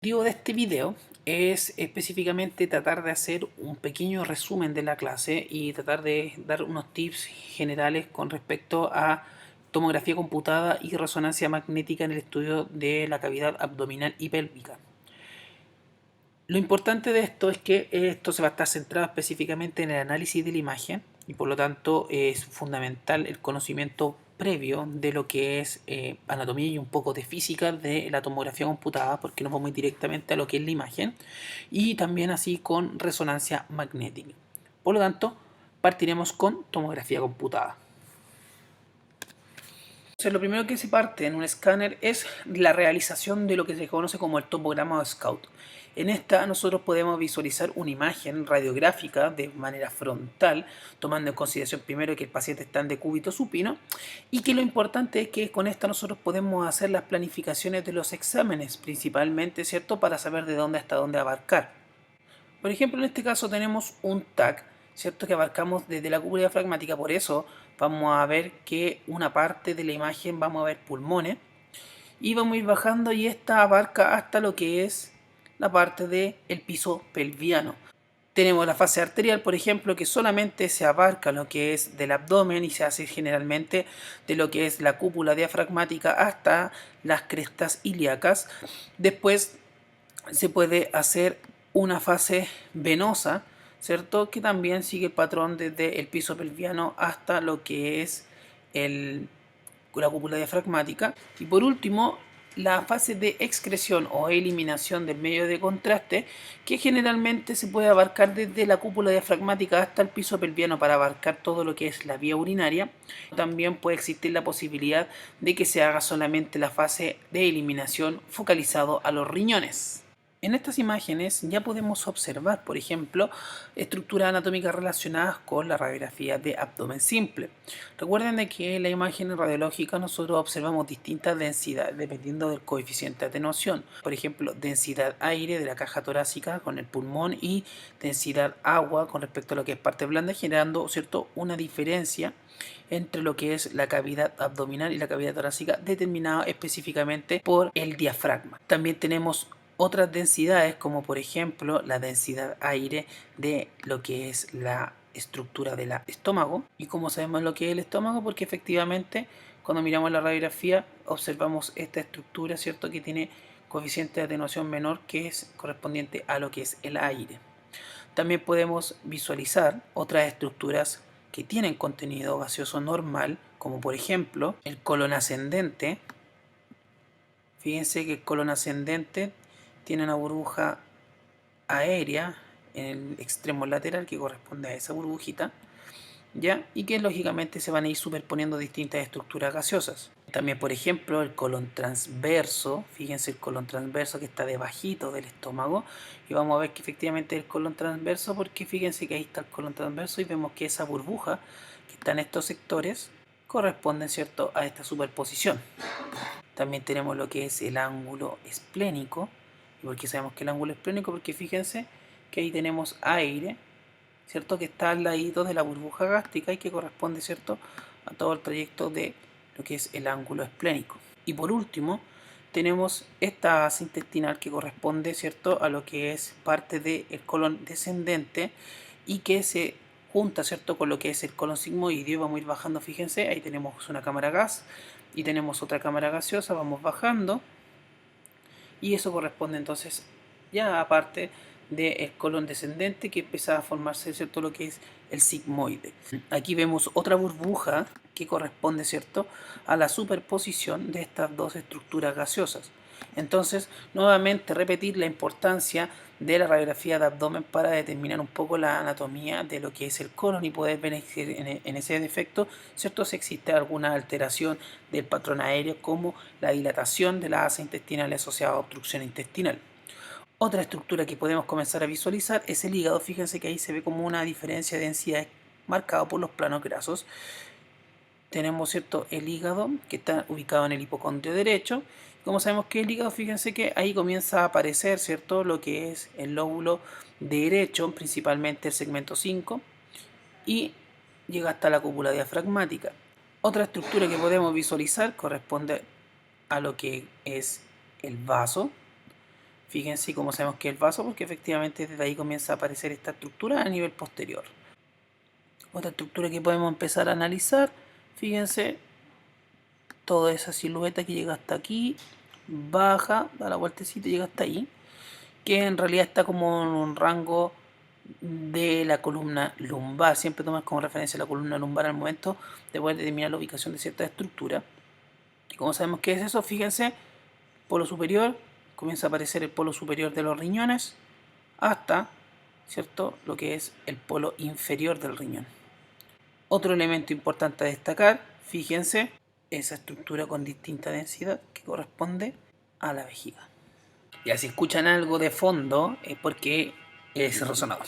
El objetivo de este video es específicamente tratar de hacer un pequeño resumen de la clase y tratar de dar unos tips generales con respecto a tomografía computada y resonancia magnética en el estudio de la cavidad abdominal y pélvica. Lo importante de esto es que esto se va a estar centrado específicamente en el análisis de la imagen y por lo tanto es fundamental el conocimiento previo de lo que es anatomía y un poco de física de la tomografía computada, porque nos vamos a ir directamente a lo que es la imagen, y también así con resonancia magnética. Por lo tanto, partiremos con tomografía computada. Entonces, lo primero que se parte en un escáner es la realización de lo que se conoce como el topograma o scout. En esta nosotros podemos visualizar una imagen radiográfica de manera frontal, tomando en consideración primero que el paciente está en decúbito supino y que lo importante es que con esta nosotros podemos hacer las planificaciones de los exámenes, principalmente, ¿cierto?, para saber de dónde hasta dónde abarcar. Por ejemplo, en este caso tenemos un TAC, ¿cierto?, que abarcamos desde la cúpula diafragmática, por eso vamos a ver que una parte de la imagen vamos a ver pulmones y vamos a ir bajando y esta abarca hasta lo que es la parte del piso pelviano. Tenemos la fase arterial, por ejemplo, que solamente se abarca lo que es del abdomen y se hace generalmente de lo que es la cúpula diafragmática hasta las crestas ilíacas. Después se puede hacer una fase venosa, ¿cierto?, que también sigue el patrón desde el piso pelviano hasta lo que es la cúpula diafragmática. Y por último, la fase de excreción o eliminación del medio de contraste, que generalmente se puede abarcar desde la cúpula diafragmática hasta el piso pelviano para abarcar todo lo que es la vía urinaria. También puede existir la posibilidad de que se haga solamente la fase de eliminación focalizado a los riñones. En estas imágenes ya podemos observar, por ejemplo, estructuras anatómicas relacionadas con la radiografía de abdomen simple. Recuerden de que en la imagen radiológica nosotros observamos distintas densidades dependiendo del coeficiente de atenuación. Por ejemplo, densidad aire de la caja torácica con el pulmón y densidad agua con respecto a lo que es parte blanda, generando, ¿cierto?, una diferencia entre lo que es la cavidad abdominal y la cavidad torácica determinada específicamente por el diafragma. También tenemos otras densidades, como por ejemplo la densidad aire de lo que es la estructura del estómago. ¿Y cómo sabemos lo que es el estómago? Porque efectivamente cuando miramos la radiografía observamos esta estructura, ¿cierto?, que tiene coeficiente de atenuación menor, que es correspondiente a lo que es el aire. También podemos visualizar otras estructuras que tienen contenido gaseoso normal, como por ejemplo el colon ascendente. Fíjense que el colon ascendente tiene una burbuja aérea en el extremo lateral que corresponde a esa burbujita, ¿ya? Y que lógicamente se van a ir superponiendo distintas estructuras gaseosas. También, por ejemplo, el colon transverso, fíjense el colon transverso que está debajito del estómago, y vamos a ver que efectivamente el colon transverso, porque fíjense que ahí está el colon transverso y vemos que esa burbuja que está en estos sectores corresponde, ¿cierto?, a esta superposición. También tenemos lo que es el ángulo esplénico. ¿Y por qué sabemos que el ángulo esplénico? Porque fíjense que ahí tenemos aire, ¿cierto?, que está al ladito de la burbuja gástrica y que corresponde, ¿cierto?, a todo el trayecto de lo que es el ángulo esplénico. Y por último, tenemos esta asa intestinal que corresponde, ¿cierto?, a lo que es parte del colon descendente y que se junta, ¿cierto?, con lo que es el colon sigmoideo. Vamos a ir bajando, fíjense, ahí tenemos una cámara gas y tenemos otra cámara gaseosa, vamos bajando y eso corresponde entonces ya aparte del colon descendente que empieza a formarse, ¿cierto?, lo que es el sigmoide. Aquí vemos otra burbuja que corresponde, ¿cierto?, a la superposición de estas dos estructuras gaseosas. Entonces, nuevamente repetir la importancia de la radiografía de abdomen para determinar un poco la anatomía de lo que es el colon y poder ver en ese defecto, ¿cierto?, si existe alguna alteración del patrón aéreo como la dilatación de la asa intestinal asociada a obstrucción intestinal. Otra estructura que podemos comenzar a visualizar es el hígado. Fíjense que ahí se ve como una diferencia de densidad marcada por los planos grasos. Tenemos, ¿cierto?, el hígado que está ubicado en el hipocondrio derecho. Como sabemos que el hígado, fíjense que ahí comienza a aparecer, ¿cierto?, lo que es el lóbulo derecho, principalmente el segmento 5, y llega hasta la cúpula diafragmática. Otra estructura que podemos visualizar corresponde a lo que es el vaso. Fíjense cómo sabemos que es el vaso, porque efectivamente desde ahí comienza a aparecer esta estructura a nivel posterior. Otra estructura que podemos empezar a analizar, fíjense, toda esa silueta que llega hasta aquí, baja, da la vueltecita y llega hasta ahí, que en realidad está como en un rango de la columna lumbar. Siempre tomas como referencia la columna lumbar al momento de poder determinar la ubicación de cierta estructura. Y como sabemos qué es eso, fíjense, polo superior, comienza a aparecer el polo superior de los riñones hasta, ¿cierto?, lo que es el polo inferior del riñón. Otro elemento importante a destacar, fíjense, esa estructura con distinta densidad que corresponde a la vejiga. Ya, si escuchan algo de fondo es porque es resonado.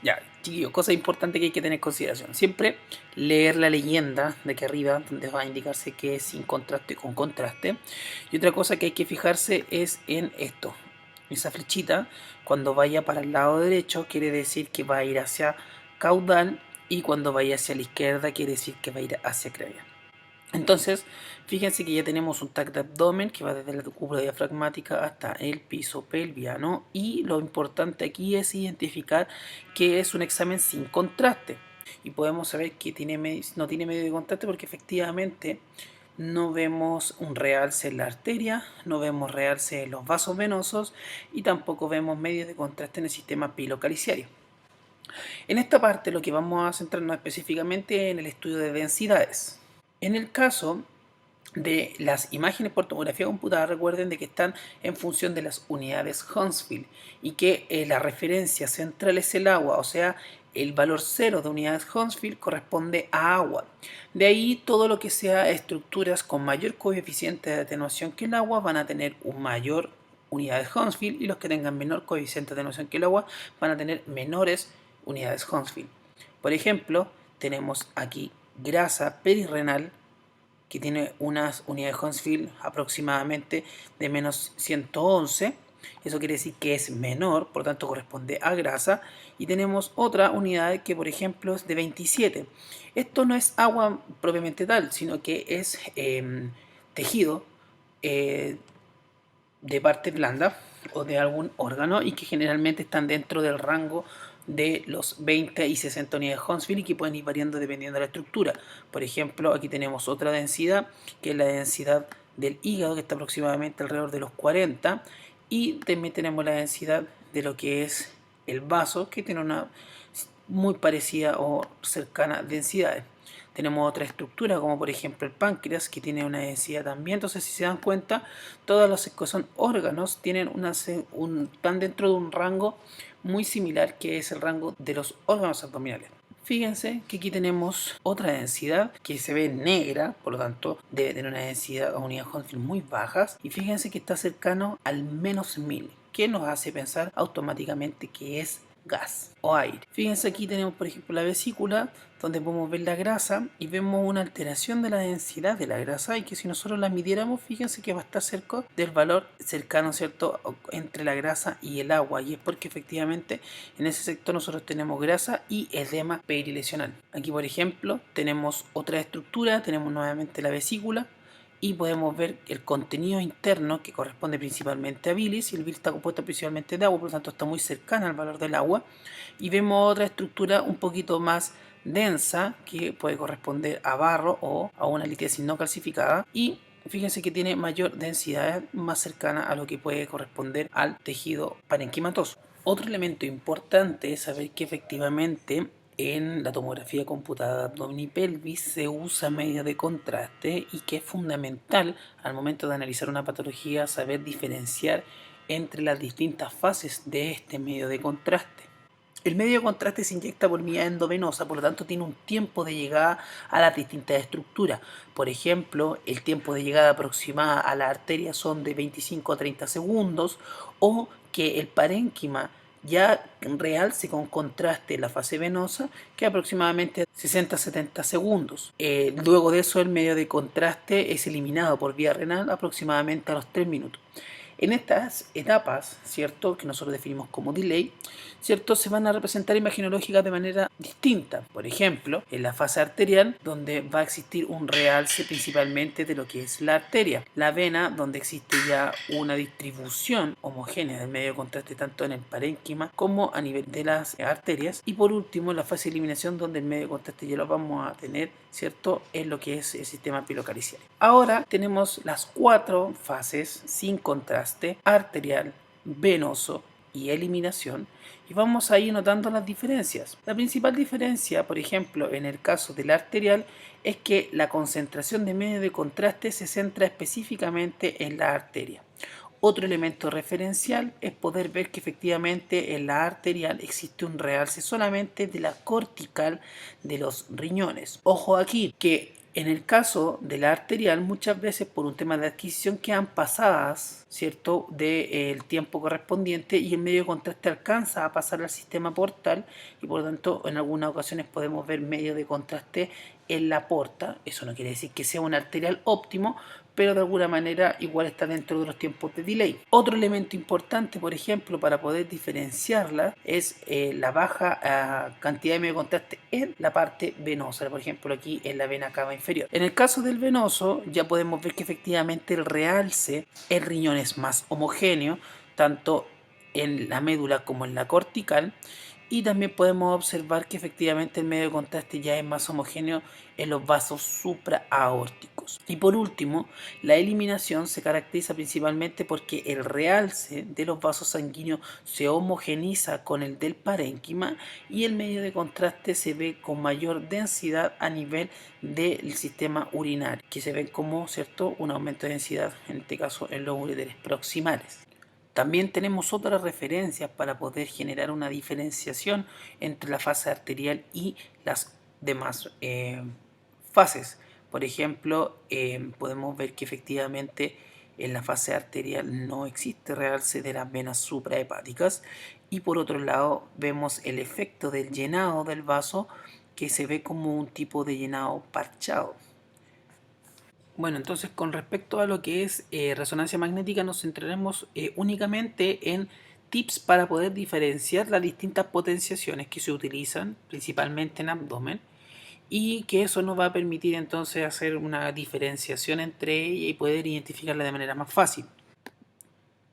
Ya, chiquillos, cosa importante que hay que tener en consideración. Siempre leer la leyenda de aquí arriba, donde va a indicarse que es sin contraste o con contraste. Y otra cosa que hay que fijarse es en esto. Esa flechita, cuando vaya para el lado derecho, quiere decir que va a ir hacia caudal, y cuando vaya hacia la izquierda, quiere decir que va a ir hacia craneal. Entonces, fíjense que ya tenemos un tag de abdomen que va desde la cúpula diafragmática hasta el piso pelviano, y lo importante aquí es identificar que es un examen sin contraste, y podemos saber que no tiene medio de contraste porque efectivamente no vemos un realce en la arteria, no vemos realce en los vasos venosos y tampoco vemos medios de contraste en el sistema pilocaliciario. En esta parte lo que vamos a centrarnos específicamente en el estudio de densidades. En el caso de las imágenes por tomografía computada, recuerden de que están en función de las unidades Hounsfield y que la referencia central es el agua, o sea, el valor 0 de unidades Hounsfield corresponde a agua. De ahí todo lo que sea estructuras con mayor coeficiente de atenuación que el agua van a tener un mayor unidades Hounsfield, y los que tengan menor coeficiente de atenuación que el agua van a tener menores unidades Hounsfield. Por ejemplo, tenemos aquí grasa perirrenal que tiene unas unidades Hounsfield aproximadamente de menos 111. Eso quiere decir que es menor, por tanto corresponde a grasa. Y tenemos otra unidad que, por ejemplo, es de 27. Esto no es agua propiamente tal, sino que es tejido de parte blanda o de algún órgano, y que generalmente están dentro del rango de los 20 y 60 unidades Hounsfield, y que pueden ir variando dependiendo de la estructura. Por ejemplo, aquí tenemos otra densidad, que es la densidad del hígado, que está aproximadamente alrededor de los 40, y también tenemos la densidad de lo que es el vaso, que tiene una muy parecida o cercana densidades. Tenemos otra estructura, como por ejemplo el páncreas, que tiene una densidad también. Entonces, si se dan cuenta, todos los que son órganos tienen están dentro de un rango muy similar, que es el rango de los órganos abdominales. Fíjense que aquí tenemos otra densidad que se ve negra, por lo tanto debe tener una densidad o unidades Hounsfield muy bajas, y fíjense que está cercano al menos 1000, que nos hace pensar automáticamente que es gas o aire. Fíjense, aquí tenemos por ejemplo la vesícula, donde podemos ver la grasa y vemos una alteración de la densidad de la grasa, y que si nosotros la midiéramos, fíjense que va a estar cerca del valor cercano, ¿cierto?, entre la grasa y el agua, y es porque efectivamente en ese sector nosotros tenemos grasa y edema perilesional. Aquí por ejemplo tenemos otra estructura, tenemos nuevamente la vesícula, y podemos ver el contenido interno, que corresponde principalmente a bilis, y el bilis está compuesto principalmente de agua, por lo tanto está muy cercana al valor del agua. Y vemos otra estructura un poquito más densa, que puede corresponder a barro o a una litiasis no calcificada, y fíjense que tiene mayor densidad, más cercana a lo que puede corresponder al tejido parenquimatoso. Otro elemento importante es saber que efectivamente en la tomografía computada de abdomen y pelvis se usa medio de contraste, y que es fundamental al momento de analizar una patología saber diferenciar entre las distintas fases de este medio de contraste. El medio de contraste se inyecta por vía endovenosa, por lo tanto tiene un tiempo de llegada a las distintas estructuras. Por ejemplo, el tiempo de llegada aproximada a la arteria son de 25 a 30 segundos, o que el parénquima ya realce con contraste en la fase venosa, que aproximadamente 60 a 70 segundos. Luego de eso el medio de contraste es eliminado por vía renal aproximadamente a los 3 minutos. En estas etapas, ¿cierto?, que nosotros definimos como delay, ¿cierto?, se van a representar imágenes lógicas de manera distinta. Por ejemplo, en la fase arterial, donde va a existir un realce principalmente de lo que es la arteria. La vena, donde existe ya una distribución homogénea del medio de contraste tanto en el parénquima como a nivel de las arterias. Y por último, la fase de eliminación, donde el medio de contraste ya lo vamos a tener, ¿cierto?, en lo que es el sistema pilocaricial. Ahora tenemos las 4 fases sin contraste: arterial, venoso y eliminación, y vamos a ir notando las diferencias. La principal diferencia, por ejemplo, en el caso del arterial, es que la concentración de medio de contraste se centra específicamente en la arteria. Otro elemento referencial es poder ver que efectivamente en la arterial existe un realce solamente de la cortical de los riñones. Ojo aquí, que en el caso de la arterial, muchas veces por un tema de adquisición quedan pasadas, ¿cierto?, del tiempo correspondiente, y el medio de contraste alcanza a pasar al sistema portal, y por lo tanto en algunas ocasiones podemos ver medio de contraste en la porta. Eso no quiere decir que sea un arterial óptimo, pero de alguna manera igual está dentro de los tiempos de delay. Otro elemento importante, por ejemplo, para poder diferenciarla es la baja cantidad de medio de contraste en la parte venosa, por ejemplo aquí en la vena cava inferior. En el caso del venoso ya podemos ver que efectivamente el realce en riñón es más homogéneo, tanto en la médula como en la cortical, y también podemos observar que efectivamente el medio de contraste ya es más homogéneo en los vasos supraaórticos. Y por último, la eliminación se caracteriza principalmente porque el realce de los vasos sanguíneos se homogeniza con el del parénquima, y el medio de contraste se ve con mayor densidad a nivel del sistema urinario, que se ve como, ¿cierto?, un aumento de densidad, en este caso en los ureteres proximales. También tenemos otras referencias para poder generar una diferenciación entre la fase arterial y las demás fases. Por ejemplo, podemos ver que efectivamente en la fase arterial no existe realce de las venas suprahepáticas, y por otro lado vemos el efecto del llenado del vaso, que se ve como un tipo de llenado parchado. Bueno, entonces con respecto a lo que es resonancia magnética, nos centraremos únicamente en tips para poder diferenciar las distintas potenciaciones que se utilizan principalmente en abdomen, y que eso nos va a permitir entonces hacer una diferenciación entre ellas y poder identificarla de manera más fácil.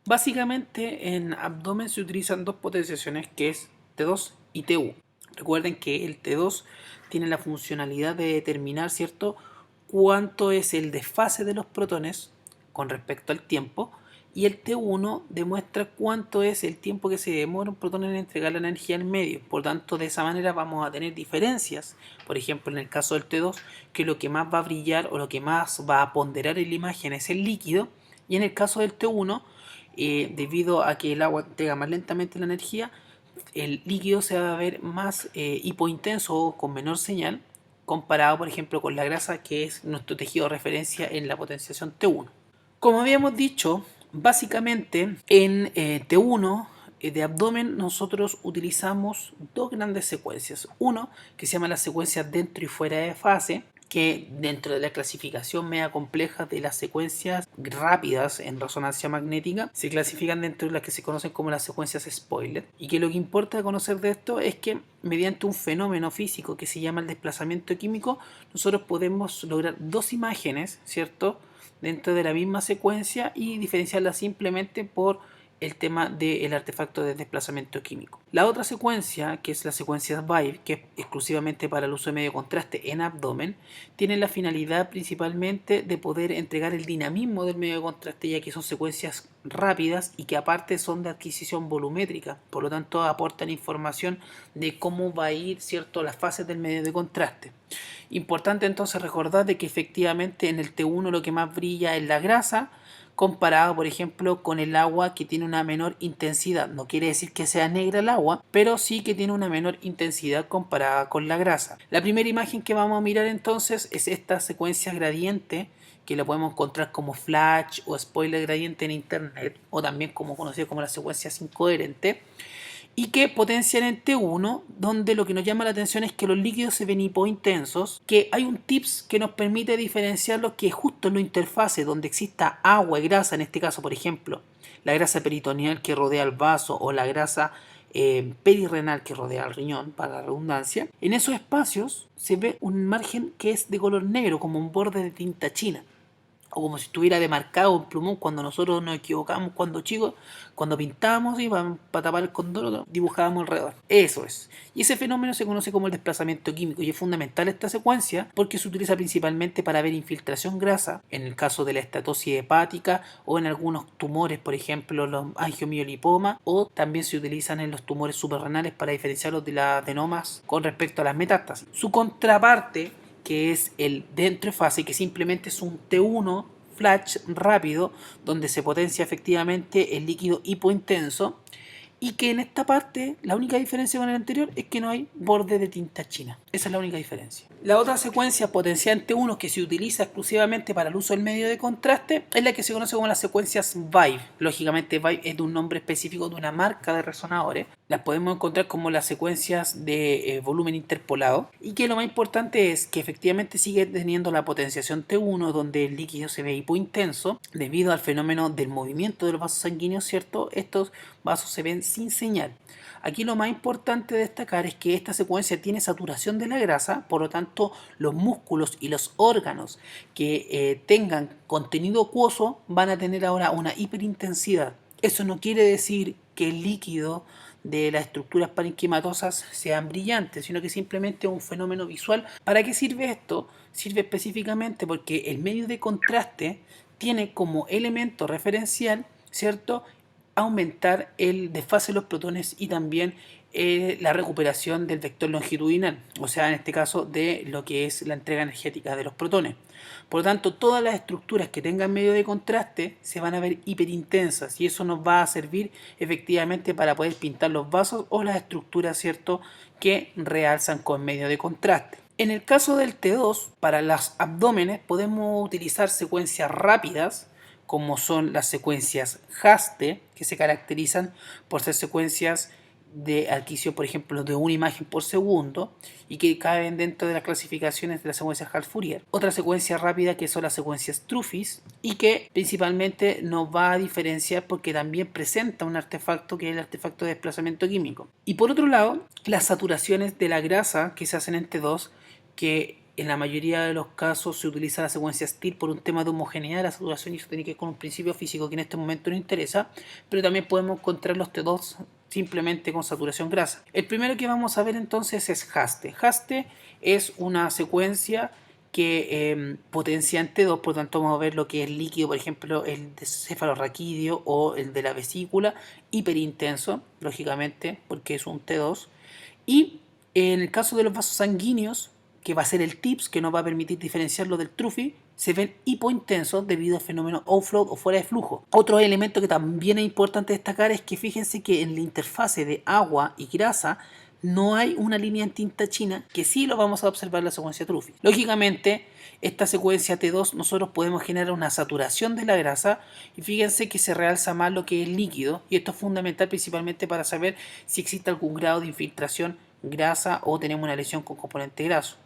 Básicamente en abdomen se utilizan dos potenciaciones, que es T2 y T1. Recuerden que el T2 tiene la funcionalidad de determinar, ¿cierto?, cuánto es el desfase de los protones con respecto al tiempo, y el T1 demuestra cuánto es el tiempo que se demora un protón en entregar la energía al medio. Por tanto, de esa manera vamos a tener diferencias. Por ejemplo, en el caso del T2, que lo que más va a brillar o lo que más va a ponderar en la imagen es el líquido, y en el caso del T1, debido a que el agua entrega más lentamente la energía, el líquido se va a ver más hipointenso o con menor señal, comparado por ejemplo con la grasa, que es nuestro tejido de referencia en la potenciación T1. Como habíamos dicho, básicamente en T1 de abdomen nosotros utilizamos dos grandes secuencias. Uno que se llama la secuencia dentro y fuera de fase, que dentro de la clasificación media compleja de las secuencias rápidas en resonancia magnética se clasifican dentro de las que se conocen como las secuencias spoiler, y que lo que importa conocer de esto es que mediante un fenómeno físico que se llama el desplazamiento químico, nosotros podemos lograr dos imágenes, ¿cierto?, dentro de la misma secuencia, y diferenciarlas simplemente por el tema del artefacto de desplazamiento químico. La otra secuencia, que es la secuencia Wave, que es exclusivamente para el uso de medio contraste en abdomen, tiene la finalidad principalmente de poder entregar el dinamismo del medio de contraste, ya que son secuencias rápidas y que aparte son de adquisición volumétrica, por lo tanto aportan información de cómo va a ir, ¿cierto?, las fases del medio de contraste. Importante entonces recordar de que efectivamente en el T1 lo que más brilla es la grasa, comparado por ejemplo con el agua, que tiene una menor intensidad. No quiere decir que sea negra el agua, pero sí que tiene una menor intensidad comparada con la grasa. La primera imagen que vamos a mirar entonces es esta secuencia gradiente, que la podemos encontrar como flash o spoiler gradiente en internet, o también como conocida como la secuencia sin coherente. y que potencian en T1, donde lo que nos llama la atención es que los líquidos se ven hipointensos, que hay un tips que nos permite diferenciarlos, que justo en la interfase donde exista agua y grasa, en este caso por ejemplo la grasa peritoneal que rodea el vaso o la grasa perirrenal que rodea el riñón, para la redundancia, en esos espacios se ve un margen que es de color negro, como un borde de tinta china, o como si estuviera demarcado en plumón cuando nosotros nos equivocamos cuando chicos, cuando pintábamos y para tapar el condoro dibujábamos alrededor. Eso es. Y ese fenómeno se conoce como el desplazamiento químico y es fundamental esta secuencia porque se utiliza principalmente para ver infiltración grasa, en el caso de la estatosis hepática o en algunos tumores, por ejemplo los angiomiolipomas, o también se utilizan en los tumores suprarrenales para diferenciarlos de las adenomas con respecto a las metástasis. Su contraparte, que es el dentro de fase, que simplemente es un T1 flash rápido, donde se potencia efectivamente el líquido hipointenso, y que en esta parte la única diferencia con el anterior es que no hay borde de tinta china. Esa es la única diferencia. La otra secuencia potenciante 1 que se utiliza exclusivamente para el uso del medio de contraste es la que se conoce como las secuencias Vibe. Lógicamente Vibe es de un nombre específico de una marca de resonadores. Las podemos encontrar como las secuencias de volumen interpolado, y que lo más importante es que efectivamente sigue teniendo la potenciación T1, donde el líquido se ve hipointenso debido al fenómeno del movimiento de los vasos sanguíneos, ¿cierto? Estos vasos se ven sin señal. Aquí lo más importante de destacar es que esta secuencia tiene saturación de la grasa, por lo tanto los músculos y los órganos que tengan contenido acuoso van a tener ahora una hiperintensidad. Eso no quiere decir que el líquido de las estructuras parenquimatosas sean brillantes, sino que simplemente es un fenómeno visual. ¿Para qué sirve esto? Sirve específicamente porque el medio de contraste tiene como elemento referencial, ¿cierto?, aumentar el desfase de los protones y también la recuperación del vector longitudinal, o sea, en este caso de lo que es la entrega energética de los protones. Por lo tanto, todas las estructuras que tengan medio de contraste se van a ver hiperintensas, y eso nos va a servir efectivamente para poder pintar los vasos o las estructuras, ¿cierto?, que realzan con medio de contraste. En el caso del T2, para los abdómenes podemos utilizar secuencias rápidas, como son las secuencias HASTE, que se caracterizan por ser secuencias de adquisición, por ejemplo, de una imagen por segundo, y que caben dentro de las clasificaciones de las secuencias Hall-Fourier. Otra secuencia rápida que son las secuencias Truffis, y que principalmente nos va a diferenciar porque también presenta un artefacto que es el artefacto de desplazamiento químico. Y por otro lado, las saturaciones de la grasa que se hacen en T2, que en la mayoría de los casos se utiliza la secuencia STIR por un tema de homogeneidad de la saturación, y eso tiene que ver con un principio físico que en este momento no interesa, pero también podemos encontrar los T2 simplemente con saturación grasa. El primero que vamos a ver entonces es HASTE. HASTE es una secuencia que potencia en T2, por lo tanto vamos a ver lo que es líquido, por ejemplo el cefalorraquídeo o el de la vesícula, hiperintenso, lógicamente, porque es un T2. Y en el caso de los vasos sanguíneos, que va a ser el TIPS, que nos va a permitir diferenciarlo del TRUFI, se ven hipointensos debido al fenómeno outflow o fuera de flujo. Otro elemento que también es importante destacar es que fíjense que en la interfase de agua y grasa no hay una línea en tinta china, que sí lo vamos a observar en la secuencia TRUFI. Lógicamente, esta secuencia T2 nosotros podemos generar una saturación de la grasa, y fíjense que se realza más lo que es líquido, y esto es fundamental principalmente para saber si existe algún grado de infiltración grasa o tenemos una lesión con componente graso.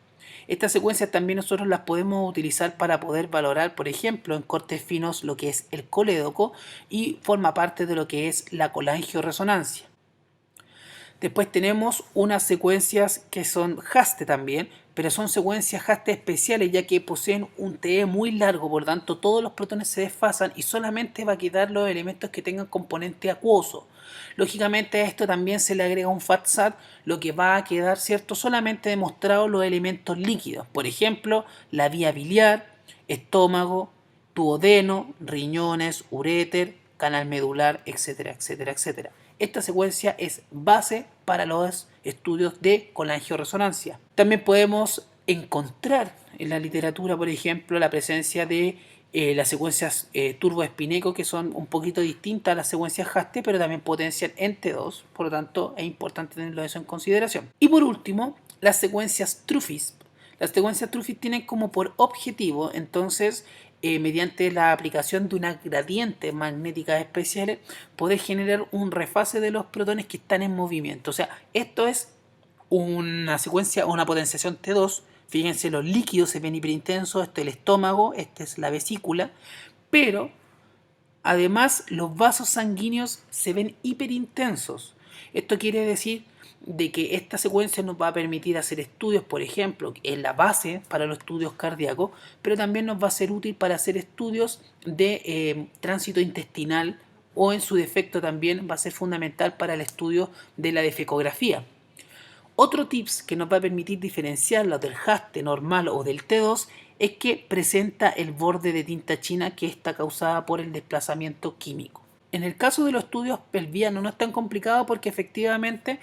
Estas secuencias también nosotros las podemos utilizar para poder valorar, por ejemplo, en cortes finos lo que es el colédoco, y forma parte de lo que es la colangioresonancia. Después tenemos unas secuencias que son HASTE también, pero son secuencias HASTE especiales, ya que poseen un TE muy largo, por lo tanto todos los protones se desfasan y solamente va a quedar los elementos que tengan componente acuoso. Lógicamente a esto también se le agrega un FATSAT, lo que va a quedar, ¿cierto?, solamente demostrado los elementos líquidos, por ejemplo, la vía biliar, estómago, duodeno, riñones, uréter, canal medular, etcétera, etcétera, etcétera. Esta secuencia es base para los estudios de colangioresonancia. También podemos encontrar en la literatura, por ejemplo, la presencia de las secuencias turboespineco, que son un poquito distintas a las secuencias HASTE, pero también potencian en T2, por lo tanto es importante tenerlo eso en consideración. Y por último, las secuencias Truffis. Las secuencias Truffis tienen como por objetivo entonces mediante la aplicación de unas gradientes magnéticas especiales, poder generar un refase de los protones que están en movimiento. O sea, esto es una secuencia o una potenciación T2. Fíjense, los líquidos se ven hiperintensos, este es el estómago, esta es la vesícula, pero además los vasos sanguíneos se ven hiperintensos. Esto quiere decir de que esta secuencia nos va a permitir hacer estudios, por ejemplo, en la base para los estudios cardíacos, pero también nos va a ser útil para hacer estudios de tránsito intestinal, o en su defecto también va a ser fundamental para el estudio de la defecografía. Otro tips que nos va a permitir diferenciarlo del haste normal o del T2 es que presenta el borde de tinta china, que está causada por el desplazamiento químico. En el caso de los estudios pelvianos no es tan complicado, porque efectivamente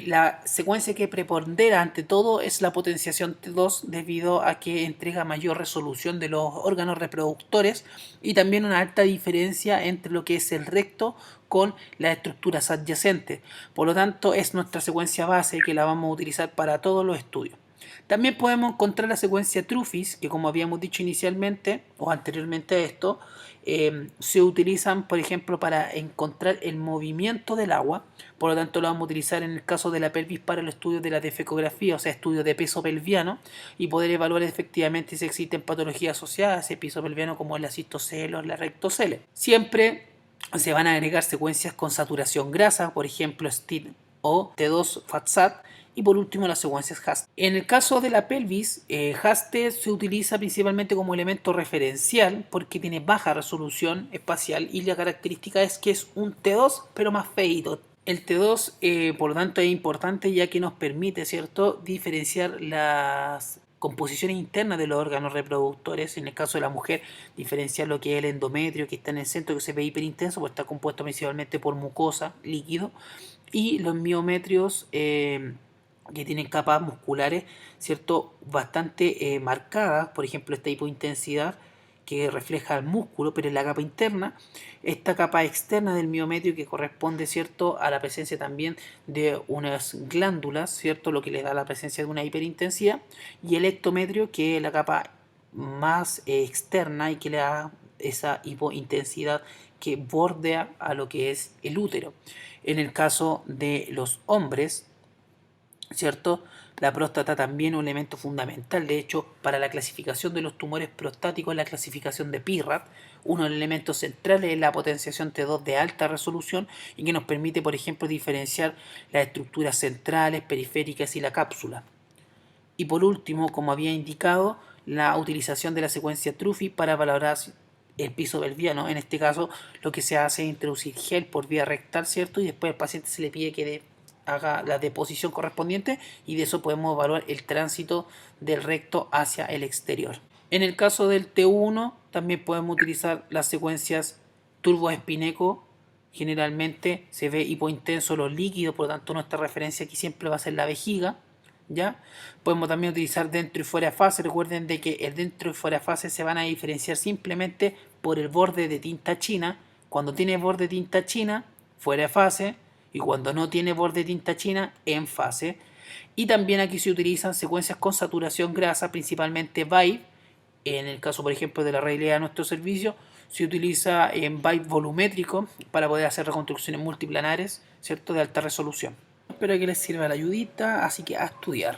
la secuencia que prepondera ante todo es la potenciación T2, debido a que entrega mayor resolución de los órganos reproductores y también una alta diferencia entre lo que es el recto con las estructuras adyacentes. Por lo tanto, es nuestra secuencia base, que la vamos a utilizar para todos los estudios. También podemos encontrar la secuencia Truffis, que como habíamos dicho inicialmente o anteriormente a esto, se utilizan, por ejemplo, para encontrar el movimiento del agua. Por lo tanto, lo vamos a utilizar en el caso de la pelvis para el estudio de la defecografía, o sea, estudio de peso pelviano, y poder evaluar efectivamente si existen patologías asociadas a ese peso pelviano, como la cistocele o la rectocele. Siempre se van a agregar secuencias con saturación grasa, por ejemplo, STID o T2-FATSAT, y por último las secuencias HAST. En el caso de la pelvis, HAST se utiliza principalmente como elemento referencial porque tiene baja resolución espacial, y la característica es que es un T2 pero más feito. El T2 por lo tanto es importante, ya que nos permite, ¿cierto?, diferenciar las composiciones internas de los órganos reproductores. En el caso de la mujer, diferenciar lo que es el endometrio, que está en el centro, que se ve hiperintenso, pues está compuesto principalmente por mucosa, líquido, y los miometrios que tienen capas musculares, ¿cierto?, bastante marcadas. Por ejemplo, esta hipointensidad que refleja el músculo, pero en la capa interna, esta capa externa del miometrio, que corresponde, ¿cierto?, a la presencia también de unas glándulas, ¿cierto?, lo que le da la presencia de una hiperintensidad, y el ectometrio, que es la capa más externa y que le da esa hipointensidad que bordea a lo que es el útero. En el caso de los hombres, ¿cierto?, la próstata también es un elemento fundamental. De hecho, para la clasificación de los tumores prostáticos, la clasificación de PIRAT, uno de los elementos centrales es la potenciación T2 de alta resolución, y que nos permite, por ejemplo, diferenciar las estructuras centrales, periféricas y la cápsula. Y por último, como había indicado, la utilización de la secuencia Truffis para valorar el piso pelviano. En este caso, lo que se hace es introducir gel por vía rectal, ¿cierto?, y después al paciente se le pide que haga la deposición correspondiente, y de eso podemos evaluar el tránsito del recto hacia el exterior. En el caso del T1 también podemos utilizar las secuencias turboespineco. Generalmente se ve hipointenso los líquidos, por lo tanto nuestra referencia aquí siempre va a ser la vejiga, ¿ya? Podemos también utilizar dentro y fuera de fase. Recuerden de que el dentro y fuera de fase se van a diferenciar simplemente por el borde de tinta china. Cuando tiene borde de tinta china, fuera de fase, y cuando no tiene borde de tinta china, en fase. Y también aquí se utilizan secuencias con saturación grasa, principalmente VIBE. En el caso, por ejemplo, de la realidad de nuestro servicio, se utiliza en VIBE volumétrico para poder hacer reconstrucciones multiplanares, ¿cierto?, de alta resolución. Espero que les sirva la ayudita, así que a estudiar.